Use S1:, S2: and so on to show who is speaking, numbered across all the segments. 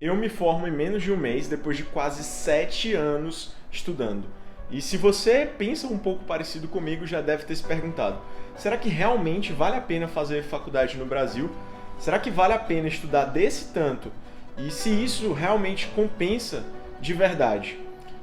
S1: Eu me formo em menos de um mês, depois de quase 7 anos estudando. E se você pensa um pouco parecido comigo, já deve ter se perguntado: será que realmente vale a pena fazer faculdade no Brasil? Será que vale a pena estudar desse tanto? E se isso realmente compensa de verdade?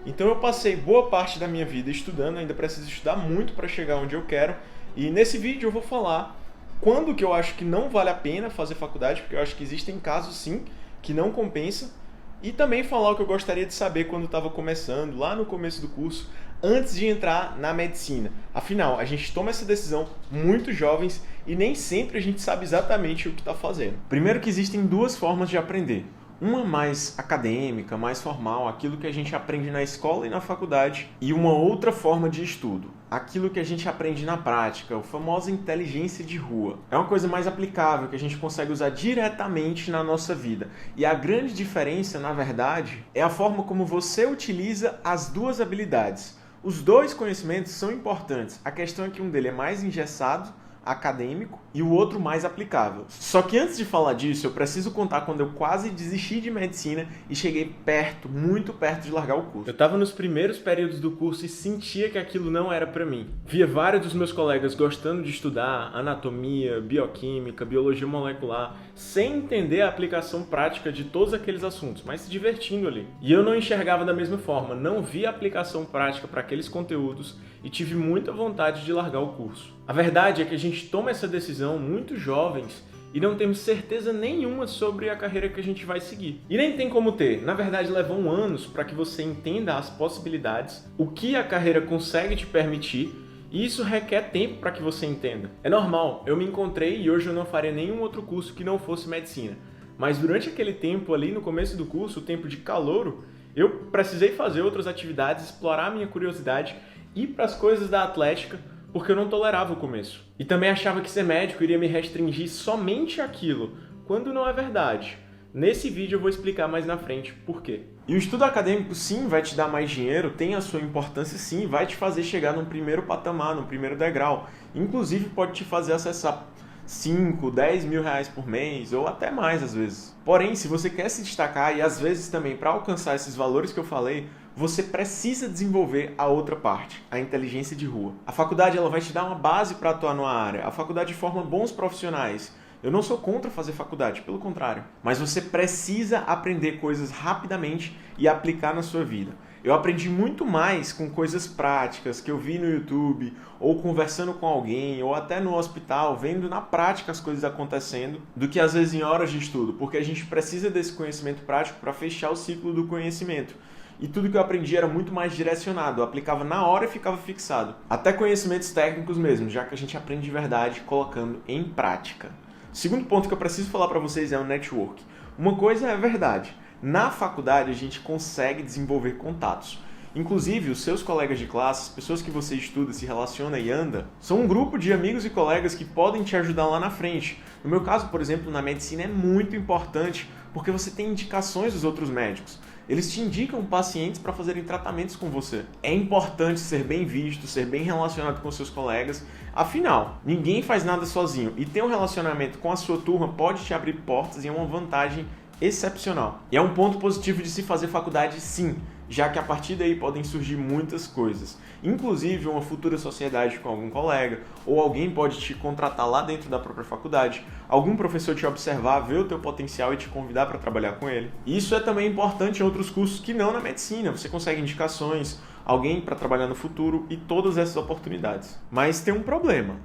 S1: Então eu passei boa parte da minha vida estudando, ainda preciso estudar muito para chegar onde eu quero. E nesse vídeo eu vou falar quando que eu acho que não vale a pena fazer faculdade, porque eu acho que existem casos sim que não compensa, e também falar o que eu gostaria de saber quando estava começando, lá no começo do curso, antes de entrar na medicina. Afinal, a gente toma essa decisão muito jovens e nem sempre a gente sabe exatamente o que está fazendo. Primeiro que existem duas formas de aprender. Uma mais acadêmica, mais formal, aquilo que a gente aprende na escola e na faculdade, e uma outra forma de estudo, aquilo que a gente aprende na prática, a famosa inteligência de rua. É uma coisa mais aplicável, que a gente consegue usar diretamente na nossa vida. E a grande diferença, na verdade, é a forma como você utiliza as duas habilidades. Os dois conhecimentos são importantes, a questão é que um deles é mais engessado, acadêmico, e o outro mais aplicável. Só que antes de falar disso, eu preciso contar quando eu quase desisti de medicina e cheguei perto, muito perto de largar o curso. Eu estava nos primeiros períodos do curso e sentia que aquilo não era para mim. Via vários dos meus colegas gostando de estudar anatomia, bioquímica, biologia molecular, sem entender a aplicação prática de todos aqueles assuntos, mas se divertindo ali. E eu não enxergava da mesma forma, não via aplicação prática para aqueles conteúdos e tive muita vontade de largar o curso. A verdade é que a gente toma essa decisão muito jovens e não temos certeza nenhuma sobre a carreira que a gente vai seguir. E nem tem como ter. Na verdade, levam anos para que você entenda as possibilidades, o que a carreira consegue te permitir, e isso requer tempo para que você entenda. É normal, eu me encontrei e hoje eu não faria nenhum outro curso que não fosse medicina. Mas durante aquele tempo ali, no começo do curso, o tempo de calouro, eu precisei fazer outras atividades, explorar a minha curiosidade, ir para as coisas da atlética, porque eu não tolerava o começo. E também achava que ser médico iria me restringir somente àquilo, quando não é verdade. Nesse vídeo eu vou explicar mais na frente por quê. E o estudo acadêmico sim vai te dar mais dinheiro, tem a sua importância sim, vai te fazer chegar num primeiro patamar, num primeiro degrau. Inclusive pode te fazer acessar 5, 10 mil reais por mês, ou até mais às vezes. Porém, se você quer se destacar, e às vezes também para alcançar esses valores que eu falei, você precisa desenvolver a outra parte, a inteligência de rua. A faculdade ela vai te dar uma base para atuar numa área. A faculdade forma bons profissionais. Eu não sou contra fazer faculdade, pelo contrário. Mas você precisa aprender coisas rapidamente e aplicar na sua vida. Eu aprendi muito mais com coisas práticas que eu vi no YouTube, ou conversando com alguém, ou até no hospital, vendo na prática as coisas acontecendo, do que às vezes em horas de estudo, porque a gente precisa desse conhecimento prático para fechar o ciclo do conhecimento. E tudo que eu aprendi era muito mais direcionado, eu aplicava na hora e ficava fixado. Até conhecimentos técnicos mesmo, já que a gente aprende de verdade colocando em prática. O segundo ponto que eu preciso falar para vocês é o network. Uma coisa é verdade, na faculdade a gente consegue desenvolver contatos. Inclusive, os seus colegas de classe, as pessoas que você estuda, se relaciona e anda, são um grupo de amigos e colegas que podem te ajudar lá na frente. No meu caso, por exemplo, na medicina é muito importante porque você tem indicações dos outros médicos. Eles te indicam pacientes para fazerem tratamentos com você. É importante ser bem visto, ser bem relacionado com seus colegas. Afinal, ninguém faz nada sozinho e ter um relacionamento com a sua turma pode te abrir portas e é uma vantagem excepcional. E é um ponto positivo de se fazer faculdade sim, já que a partir daí podem surgir muitas coisas. Inclusive uma futura sociedade com algum colega, ou alguém pode te contratar lá dentro da própria faculdade, algum professor te observar, ver o teu potencial e te convidar para trabalhar com ele. E isso é também importante em outros cursos que não na medicina. Você consegue indicações, alguém para trabalhar no futuro e todas essas oportunidades. Mas tem um problema,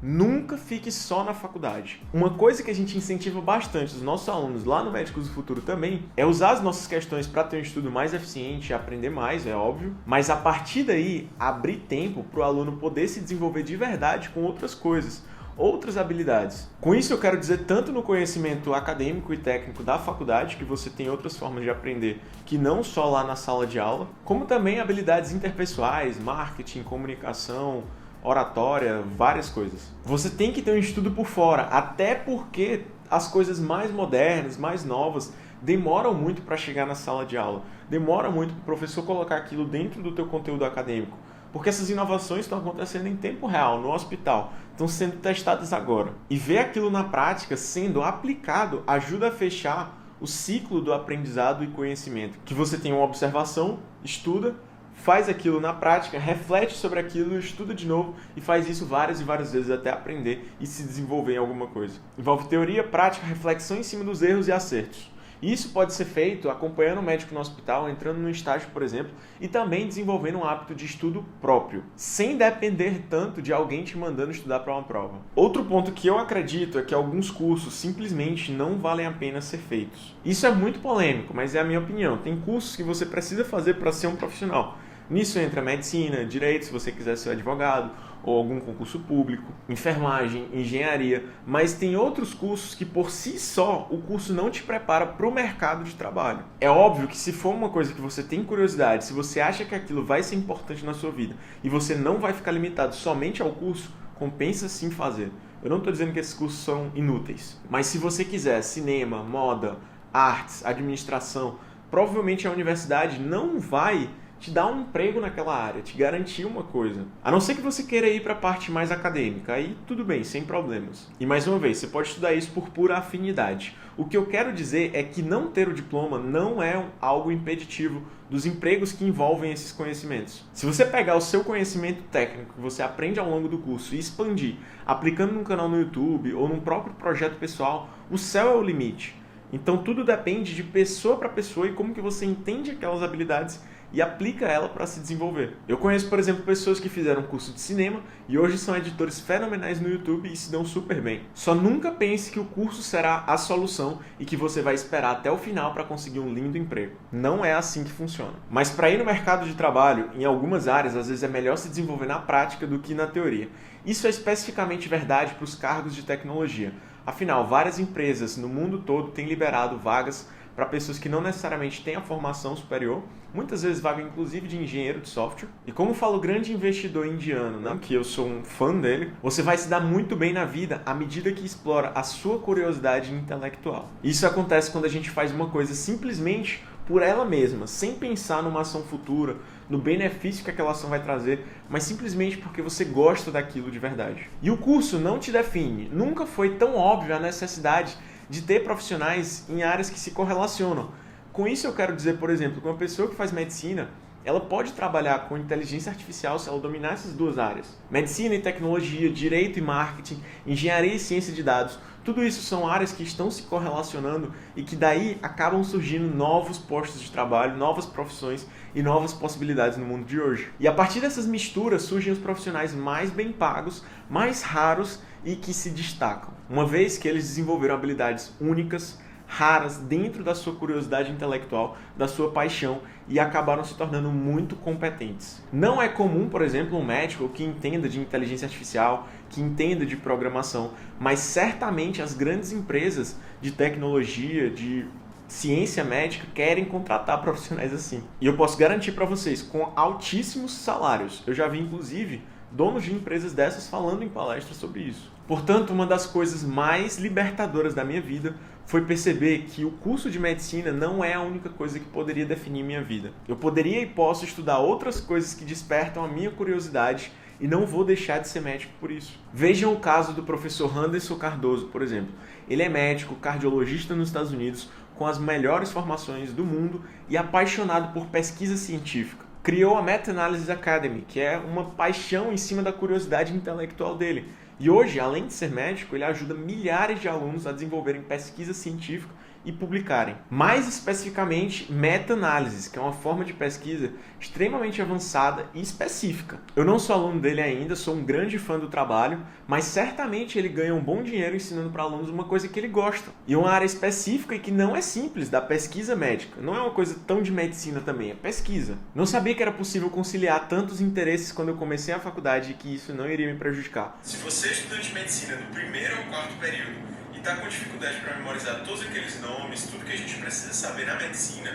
S1: Nunca fique só na faculdade. Uma coisa que a gente incentiva bastante os nossos alunos lá no Médicos do Futuro também é usar as nossas questões para ter um estudo mais eficiente e aprender mais, é óbvio, mas a partir daí abrir tempo para o aluno poder se desenvolver de verdade com outras coisas, outras habilidades. Com isso eu quero dizer tanto no conhecimento acadêmico e técnico da faculdade, que você tem outras formas de aprender que não só lá na sala de aula, como também habilidades interpessoais, marketing, comunicação, oratória, várias coisas. Você tem que ter um estudo por fora, até porque as coisas mais modernas, mais novas, demoram muito para chegar na sala de aula. Demora muito para o professor colocar aquilo dentro do teu conteúdo acadêmico. Porque essas inovações estão acontecendo em tempo real, no hospital. Estão sendo testadas agora. E ver aquilo na prática sendo aplicado ajuda a fechar o ciclo do aprendizado e conhecimento. Que você tem uma observação, estuda, faz aquilo na prática, reflete sobre aquilo, estuda de novo e faz isso várias e várias vezes até aprender e se desenvolver em alguma coisa. Envolve teoria, prática, reflexão em cima dos erros e acertos. Isso pode ser feito acompanhando o médico no hospital, entrando no estágio, por exemplo, e também desenvolvendo um hábito de estudo próprio, sem depender tanto de alguém te mandando estudar para uma prova. Outro ponto que eu acredito é que alguns cursos simplesmente não valem a pena ser feitos. Isso é muito polêmico, mas é a minha opinião. Tem cursos que você precisa fazer para ser um profissional. Nisso entra medicina, direito, se você quiser ser advogado, ou algum concurso público, enfermagem, engenharia, mas tem outros cursos que por si só o curso não te prepara para o mercado de trabalho. É óbvio que se for uma coisa que você tem curiosidade, se você acha que aquilo vai ser importante na sua vida e você não vai ficar limitado somente ao curso, compensa sim fazer. Eu não estou dizendo que esses cursos são inúteis, mas se você quiser cinema, moda, artes, administração, provavelmente a universidade não vai te dar um emprego naquela área, te garantir uma coisa. A não ser que você queira ir para a parte mais acadêmica, aí tudo bem, sem problemas. E mais uma vez, você pode estudar isso por pura afinidade. O que eu quero dizer é que não ter o diploma não é algo impeditivo dos empregos que envolvem esses conhecimentos. Se você pegar o seu conhecimento técnico que você aprende ao longo do curso e expandir, aplicando num canal no YouTube ou num próprio projeto pessoal, o céu é o limite. Então tudo depende de pessoa para pessoa e como que você entende aquelas habilidades e aplica ela para se desenvolver. Eu conheço, por exemplo, pessoas que fizeram curso de cinema e hoje são editores fenomenais no YouTube e se dão super bem. Só nunca pense que o curso será a solução e que você vai esperar até o final para conseguir um lindo emprego. Não é assim que funciona. Mas para ir no mercado de trabalho, em algumas áreas, às vezes é melhor se desenvolver na prática do que na teoria. Isso é especificamente verdade para os cargos de tecnologia. Afinal, várias empresas no mundo todo têm liberado vagas para pessoas que não necessariamente têm a formação superior, muitas vezes vaga inclusive de engenheiro de software. E como fala o grande investidor indiano, né, que eu sou um fã dele, você vai se dar muito bem na vida à medida que explora a sua curiosidade intelectual. Isso acontece quando a gente faz uma coisa simplesmente por ela mesma, sem pensar numa ação futura, no benefício que aquela ação vai trazer, mas simplesmente porque você gosta daquilo de verdade. E o curso não te define. Nunca foi tão óbvio a necessidade de ter profissionais em áreas que se correlacionam. Com isso eu quero dizer, por exemplo, que uma pessoa que faz medicina, ela pode trabalhar com inteligência artificial se ela dominar essas duas áreas. Medicina e tecnologia, direito e marketing, engenharia e ciência de dados, tudo isso são áreas que estão se correlacionando e que daí acabam surgindo novos postos de trabalho, novas profissões e novas possibilidades no mundo de hoje. E a partir dessas misturas surgem os profissionais mais bem pagos, mais raros e que se destacam, uma vez que eles desenvolveram habilidades únicas, raras dentro da sua curiosidade intelectual, da sua paixão e acabaram se tornando muito competentes. Não é comum, por exemplo, um médico que entenda de inteligência artificial, que entenda de programação, mas certamente as grandes empresas de tecnologia, de ciência médica querem contratar profissionais assim. E eu posso garantir para vocês, com altíssimos salários. Eu já vi, inclusive, donos de empresas dessas falando em palestras sobre isso. Portanto, uma das coisas mais libertadoras da minha vida foi perceber que o curso de medicina não é a única coisa que poderia definir minha vida. Eu poderia e posso estudar outras coisas que despertam a minha curiosidade e não vou deixar de ser médico por isso. Vejam o caso do professor Anderson Cardoso, por exemplo. Ele é médico, cardiologista nos Estados Unidos, com as melhores formações do mundo e apaixonado por pesquisa científica. Criou a Meta-Analysis Academy, que é uma paixão em cima da curiosidade intelectual dele. E hoje, além de ser médico, ele ajuda milhares de alunos a desenvolverem pesquisa científica e publicarem. Mais especificamente, meta-análises, que é uma forma de pesquisa extremamente avançada e específica. Eu não sou aluno dele ainda, sou um grande fã do trabalho, mas certamente ele ganha um bom dinheiro ensinando para alunos uma coisa que ele gosta. E uma área específica e que não é simples, da pesquisa médica. Não é uma coisa tão de medicina também, é pesquisa. Não sabia que era possível conciliar tantos interesses quando eu comecei a faculdade e que isso não iria me prejudicar.
S2: Se você é estudante de medicina do primeiro ao quarto período, está com dificuldade para memorizar todos aqueles nomes, tudo que a gente precisa saber na medicina,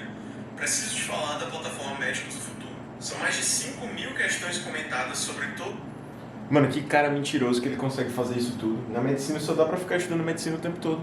S2: preciso te falar da plataforma Médicos do Futuro. São mais de 5.000 questões comentadas sobre todo...
S1: Mano, que cara mentiroso que ele consegue fazer isso tudo. Na medicina só dá pra ficar estudando medicina o tempo todo.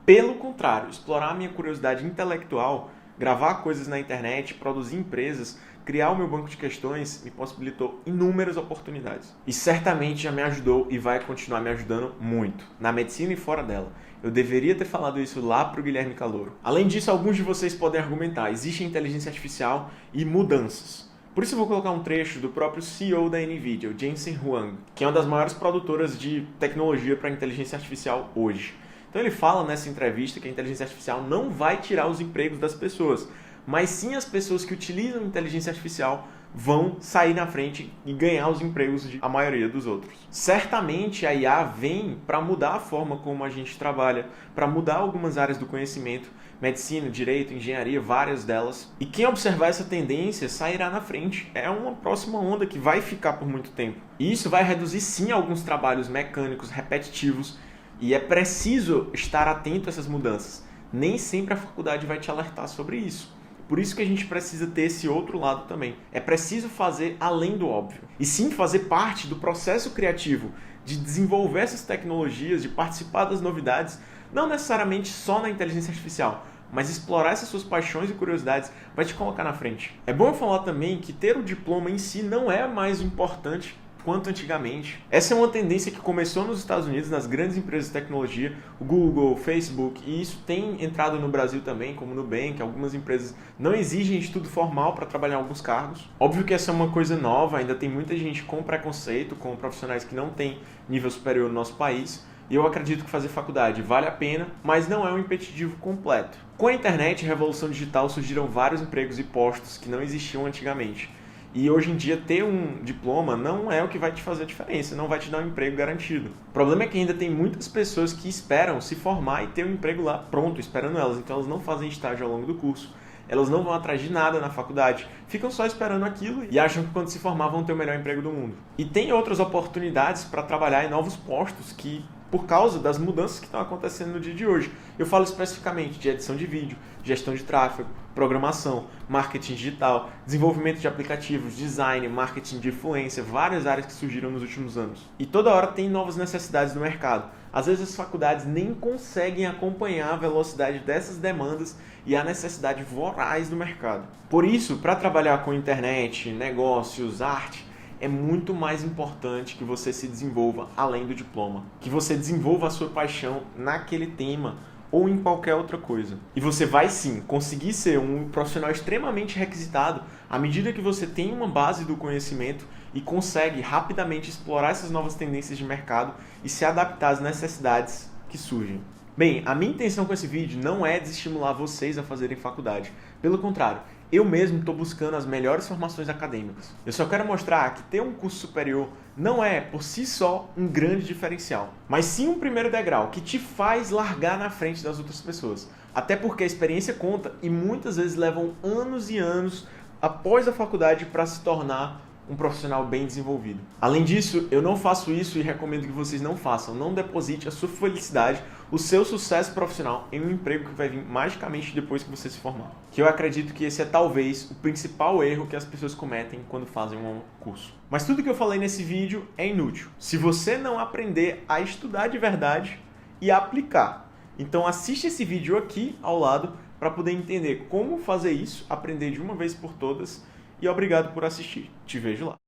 S1: Pelo contrário, explorar a minha curiosidade intelectual gravar coisas na internet, produzir empresas, criar o meu banco de questões me possibilitou inúmeras oportunidades. E certamente já me ajudou e vai continuar me ajudando muito, na medicina e fora dela. Eu deveria ter falado isso lá para o Guilherme Calouro. Além disso, alguns de vocês podem argumentar, existe inteligência artificial e mudanças. Por isso eu vou colocar um trecho do próprio CEO da NVIDIA, o Jensen Huang, que é uma das maiores produtoras de tecnologia para inteligência artificial hoje. Então ele fala nessa entrevista que a inteligência artificial não vai tirar os empregos das pessoas, mas sim as pessoas que utilizam inteligência artificial vão sair na frente e ganhar os empregos de a maioria dos outros. Certamente a IA vem para mudar a forma como a gente trabalha, para mudar algumas áreas do conhecimento, medicina, direito, engenharia, várias delas. E quem observar essa tendência sairá na frente. É uma próxima onda que vai ficar por muito tempo. E isso vai reduzir sim alguns trabalhos mecânicos, repetitivos, e é preciso estar atento a essas mudanças. Nem sempre a faculdade vai te alertar sobre isso. Por isso que a gente precisa ter esse outro lado também. É preciso fazer além do óbvio. E sim fazer parte do processo criativo, de desenvolver essas tecnologias, de participar das novidades, não necessariamente só na inteligência artificial, mas explorar essas suas paixões e curiosidades vai te colocar na frente. É bom eu falar também que ter o diploma em si não é mais importante quanto antigamente. Essa é uma tendência que começou nos Estados Unidos, nas grandes empresas de tecnologia, o Google, o Facebook, e isso tem entrado no Brasil também, como no Nubank. Algumas empresas não exigem estudo formal para trabalhar em alguns cargos. Óbvio que essa é uma coisa nova, ainda tem muita gente com preconceito, com profissionais que não têm nível superior no nosso país, e eu acredito que fazer faculdade vale a pena, mas não é um impeditivo completo. Com a internet e a revolução digital surgiram vários empregos e postos que não existiam antigamente. E hoje em dia ter um diploma não é o que vai te fazer a diferença, não vai te dar um emprego garantido. O problema é que ainda tem muitas pessoas que esperam se formar e ter um emprego lá pronto, esperando elas. Então elas não fazem estágio ao longo do curso, elas não vão atrás de nada na faculdade, ficam só esperando aquilo e acham que quando se formar vão ter o melhor emprego do mundo. E tem outras oportunidades para trabalhar em novos postos que, por causa das mudanças que estão acontecendo no dia de hoje. Eu falo especificamente de edição de vídeo, gestão de tráfego, programação, marketing digital, desenvolvimento de aplicativos, design, marketing de influência, várias áreas que surgiram nos últimos anos. E toda hora tem novas necessidades no mercado. Às vezes as faculdades nem conseguem acompanhar a velocidade dessas demandas e a necessidade voraz do mercado. Por isso, para trabalhar com internet, negócios, arte, é muito mais importante que você se desenvolva além do diploma, que você desenvolva a sua paixão naquele tema ou em qualquer outra coisa. E você vai sim conseguir ser um profissional extremamente requisitado à medida que você tem uma base do conhecimento e consegue rapidamente explorar essas novas tendências de mercado e se adaptar às necessidades que surgem. Bem, a minha intenção com esse vídeo não é desestimular vocês a fazerem faculdade. Pelo contrário, eu mesmo estou buscando as melhores formações acadêmicas. Eu só quero mostrar que ter um curso superior não é, por si só, um grande diferencial, mas sim um primeiro degrau que te faz largar na frente das outras pessoas. Até porque a experiência conta e muitas vezes levam anos e anos após a faculdade para se tornar um profissional bem desenvolvido. Além disso, eu não faço isso e recomendo que vocês não façam. Não deposite a sua felicidade, o seu sucesso profissional em um emprego que vai vir magicamente depois que você se formar. Que eu acredito que esse é talvez o principal erro que as pessoas cometem quando fazem um curso. Mas tudo que eu falei nesse vídeo é inútil se você não aprender a estudar de verdade e aplicar. Então assiste esse vídeo aqui ao lado para poder entender como fazer isso, aprender de uma vez por todas. E obrigado por assistir. Te vejo lá.